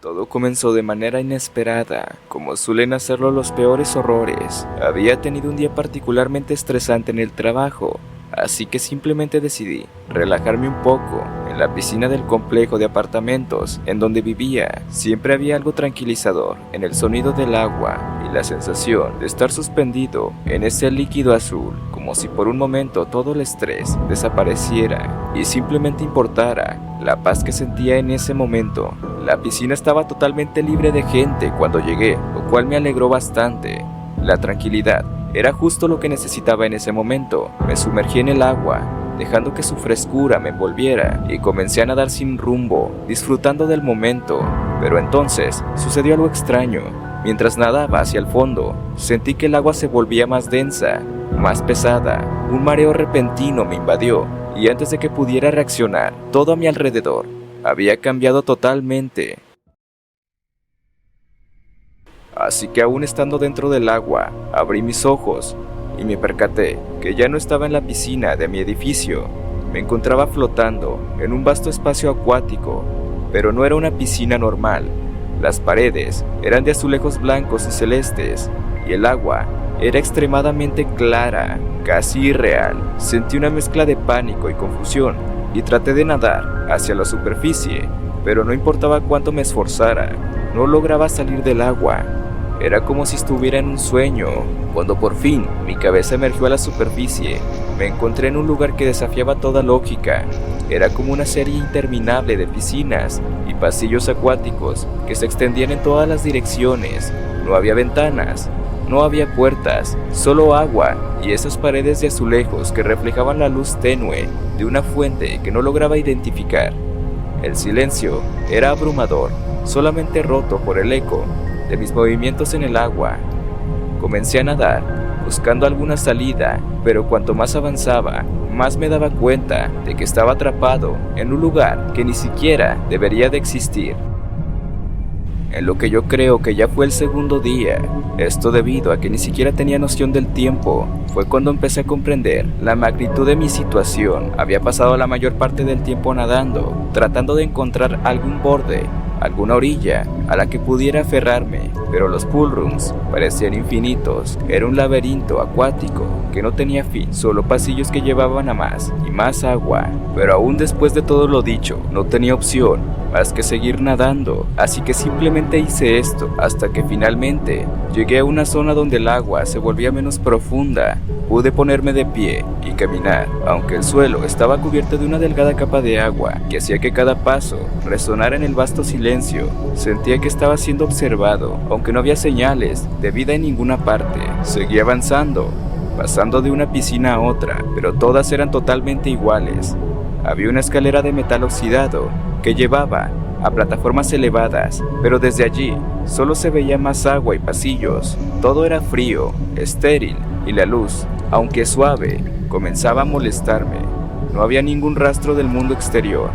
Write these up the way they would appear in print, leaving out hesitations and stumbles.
Todo comenzó de manera inesperada, como suelen hacerlo los peores horrores. Había tenido un día particularmente estresante en el trabajo, así que simplemente decidí relajarme un poco. En la piscina del complejo de apartamentos en donde vivía, siempre había algo tranquilizador en el sonido del agua y la sensación de estar suspendido en ese líquido azul, como si por un momento todo el estrés desapareciera y simplemente importara la paz que sentía en ese momento. La piscina estaba totalmente libre de gente cuando llegué, lo cual me alegró bastante. La tranquilidad era justo lo que necesitaba en ese momento. Me sumergí en el agua, dejando que su frescura me envolviera, y comencé a nadar sin rumbo, disfrutando del momento. Pero entonces sucedió algo extraño. Mientras nadaba hacia el fondo, sentí que el agua se volvía más densa, más pesada. Un mareo repentino me invadió, y antes de que pudiera reaccionar, todo a mi alrededor había cambiado totalmente. Así que aún estando dentro del agua, abrí mis ojos y me percaté que ya no estaba en la piscina de mi edificio. Me encontraba flotando en un vasto espacio acuático, pero no era una piscina normal. Las paredes eran de azulejos blancos y celestes, y el agua era extremadamente clara, casi irreal. Sentí una mezcla de pánico y confusión, y traté de nadar hacia la superficie, pero no importaba cuánto me esforzara, no lograba salir del agua. Era como si estuviera en un sueño. Cuando por fin mi cabeza emergió a la superficie, me encontré en un lugar que desafiaba toda lógica. Era como una serie interminable de piscinas y pasillos acuáticos que se extendían en todas las direcciones. No había ventanas, no había puertas, solo agua y esas paredes de azulejos que reflejaban la luz tenue de una fuente que no lograba identificar. El silencio era abrumador, solamente roto por el eco de mis movimientos en el agua. Comencé a nadar, buscando alguna salida, pero cuanto más avanzaba, más me daba cuenta de que estaba atrapado en un lugar que ni siquiera debería de existir. En lo que yo creo que ya fue el segundo día, esto debido a que ni siquiera tenía noción del tiempo, fue cuando empecé a comprender la magnitud de mi situación. Había pasado la mayor parte del tiempo nadando, tratando de encontrar algún borde, alguna orilla a la que pudiera aferrarme, pero los pool rooms parecían infinitos. Era un laberinto acuático que no tenía fin, solo pasillos que llevaban a más y más agua. Pero aún después de todo lo dicho, no tenía opción más que seguir nadando, así que simplemente hice esto hasta que finalmente llegué a una zona donde el agua se volvía menos profunda. Pude ponerme de pie y caminar, aunque el suelo estaba cubierto de una delgada capa de agua que hacía que cada paso resonara en el vasto silencio. Sentía que estaba siendo observado, aunque no había señales de vida en ninguna parte. Seguí avanzando, pasando de una piscina a otra, pero todas eran totalmente iguales. Había una escalera de metal oxidado que llevaba a plataformas elevadas, pero desde allí solo se veía más agua y pasillos. Todo era frío, estéril, y la luz, aunque suave, comenzaba a molestarme. No había ningún rastro del mundo exterior,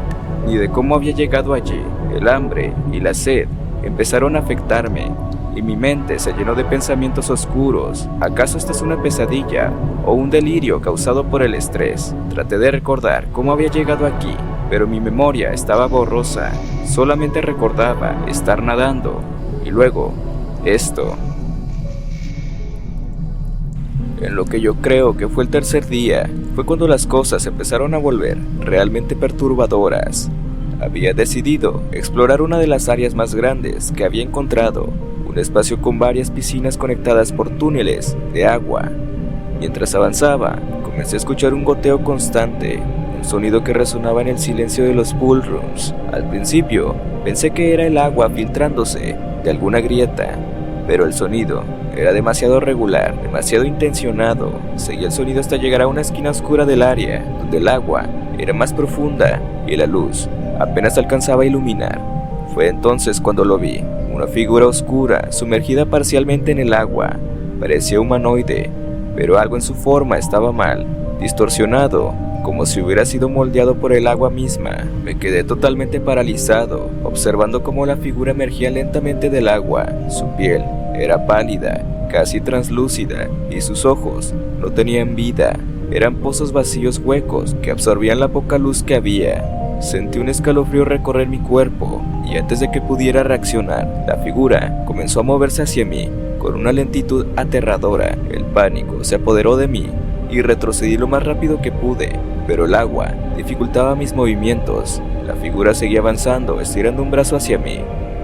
ni de cómo había llegado allí. El hambre y la sed empezaron a afectarme, y mi mente se llenó de pensamientos oscuros. ¿Acaso esta es una pesadilla o un delirio causado por el estrés? Traté de recordar cómo había llegado aquí, pero mi memoria estaba borrosa. Solamente recordaba estar nadando, y luego, esto. En lo que yo creo que fue el tercer día, fue cuando las cosas empezaron a volver realmente perturbadoras. Había decidido explorar una de las áreas más grandes que había encontrado, un espacio con varias piscinas conectadas por túneles de agua. Mientras avanzaba, comencé a escuchar un goteo constante, un sonido que resonaba en el silencio de los pool rooms. Al principio, pensé que era el agua filtrándose de alguna grieta, pero el sonido era demasiado regular, demasiado intencionado. Seguí el sonido hasta llegar a una esquina oscura del área, donde el agua era más profunda y la luz apenas alcanzaba a iluminar. Fue entonces cuando lo vi, una figura oscura, sumergida parcialmente en el agua. Parecía humanoide, pero algo en su forma estaba mal, distorsionado, como si hubiera sido moldeado por el agua misma. Me quedé totalmente paralizado, observando cómo la figura emergía lentamente del agua. Su piel era pálida, casi translúcida, y sus ojos no tenían vida. Eran pozos vacíos huecos que absorbían la poca luz que había. Sentí un escalofrío recorrer mi cuerpo, y antes de que pudiera reaccionar, la figura comenzó a moverse hacia mí con una lentitud aterradora. El pánico se apoderó de mí y retrocedí lo más rápido que pude, pero el agua dificultaba mis movimientos. La figura seguía avanzando, estirando un brazo hacia mí,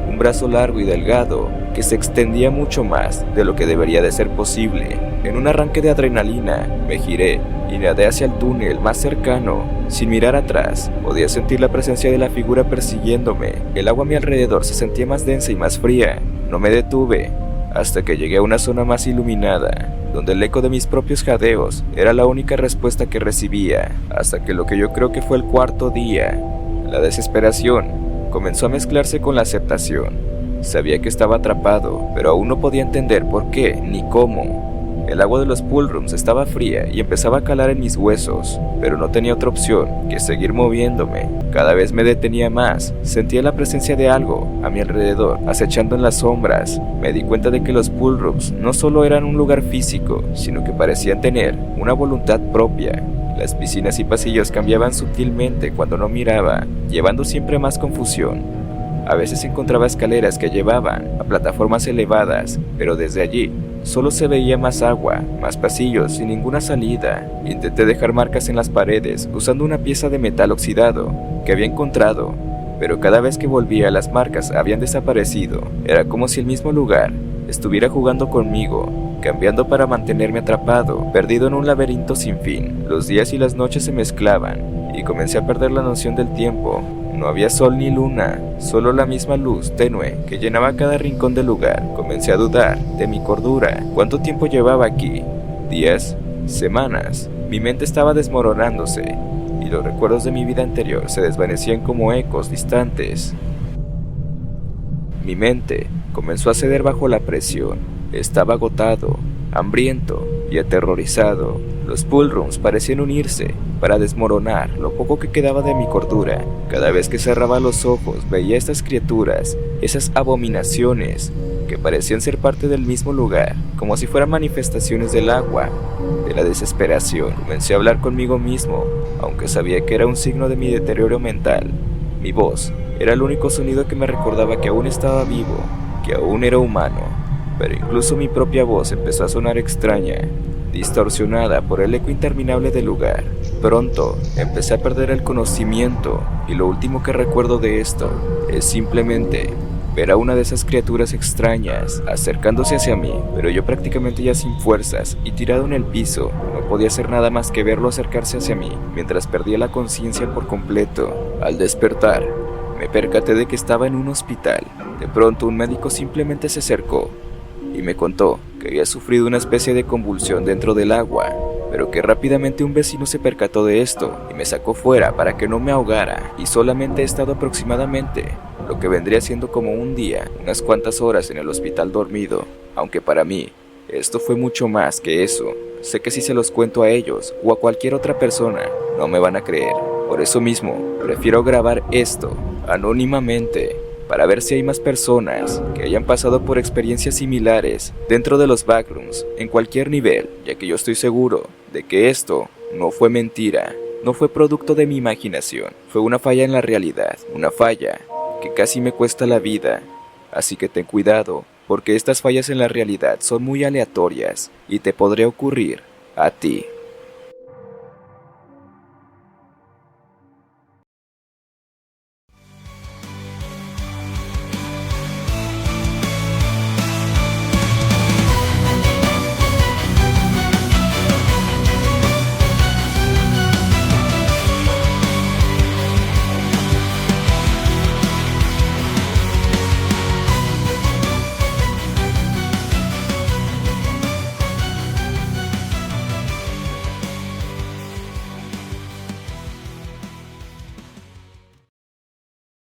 un brazo largo y delgado que se extendía mucho más de lo que debería de ser posible. En un arranque de adrenalina, me giré y nadé hacia el túnel más cercano. Sin mirar atrás, podía sentir la presencia de la figura persiguiéndome. El agua a mi alrededor se sentía más densa y más fría. No me detuve hasta que llegué a una zona más iluminada, donde el eco de mis propios jadeos era la única respuesta que recibía, hasta que lo que yo creo que fue el cuarto día, la desesperación comenzó a mezclarse con la aceptación. Sabía que estaba atrapado, pero aún no podía entender por qué ni cómo. El agua de los pool rooms estaba fría y empezaba a calar en mis huesos, pero no tenía otra opción que seguir moviéndome. Cada vez me detenía más, sentía la presencia de algo a mi alrededor, acechando en las sombras. Me di cuenta de que los pool rooms no solo eran un lugar físico, sino que parecían tener una voluntad propia. Las piscinas y pasillos cambiaban sutilmente cuando no miraba, llevando siempre más confusión. A veces encontraba escaleras que llevaban a plataformas elevadas, pero desde allí solo se veía más agua, más pasillos sin ninguna salida. Intenté dejar marcas en las paredes usando una pieza de metal oxidado que había encontrado, pero cada vez que volvía las marcas habían desaparecido. Era como si el mismo lugar estuviera jugando conmigo, cambiando para mantenerme atrapado, perdido en un laberinto sin fin. Los días y las noches se mezclaban y comencé a perder la noción del tiempo. No había sol ni luna, solo la misma luz tenue que llenaba cada rincón del lugar. Comencé a dudar de mi cordura. ¿Cuánto tiempo llevaba aquí? ¿Días? ¿Semanas? Mi mente estaba desmoronándose y los recuerdos de mi vida anterior se desvanecían como ecos distantes. Mi mente comenzó a ceder bajo la presión. Estaba agotado, hambriento y aterrorizado. Los pool rooms parecían unirse para desmoronar lo poco que quedaba de mi cordura. Cada vez que cerraba los ojos veía estas criaturas, esas abominaciones que parecían ser parte del mismo lugar, como si fueran manifestaciones del agua, de la desesperación. Comencé a hablar conmigo mismo, aunque sabía que era un signo de mi deterioro mental. Mi voz era el único sonido que me recordaba que aún estaba vivo, que aún era humano, pero incluso mi propia voz empezó a sonar extraña, distorsionada por el eco interminable del lugar. Pronto empecé a perder el conocimiento y lo último que recuerdo de esto es simplemente ver a una de esas criaturas extrañas acercándose hacia mí, pero yo prácticamente ya sin fuerzas y tirado en el piso. No podía hacer nada más que verlo acercarse hacia mí mientras perdía la conciencia por completo. Al despertar, me percaté de que estaba en un hospital. De pronto un médico simplemente se acercó y me contó que había sufrido una especie de convulsión dentro del agua, pero que rápidamente un vecino se percató de esto y me sacó fuera para que no me ahogara, y solamente he estado aproximadamente lo que vendría siendo como un día, unas cuantas horas en el hospital dormido, aunque para mí esto fue mucho más que eso. Sé que si se los cuento a ellos o a cualquier otra persona, no me van a creer. Por eso mismo, prefiero grabar esto anónimamente, para ver si hay más personas que hayan pasado por experiencias similares dentro de los backrooms en cualquier nivel, ya que yo estoy seguro de que esto no fue mentira, no fue producto de mi imaginación, fue una falla en la realidad, una falla que casi me cuesta la vida. Así que ten cuidado, porque estas fallas en la realidad son muy aleatorias y te podría ocurrir a ti.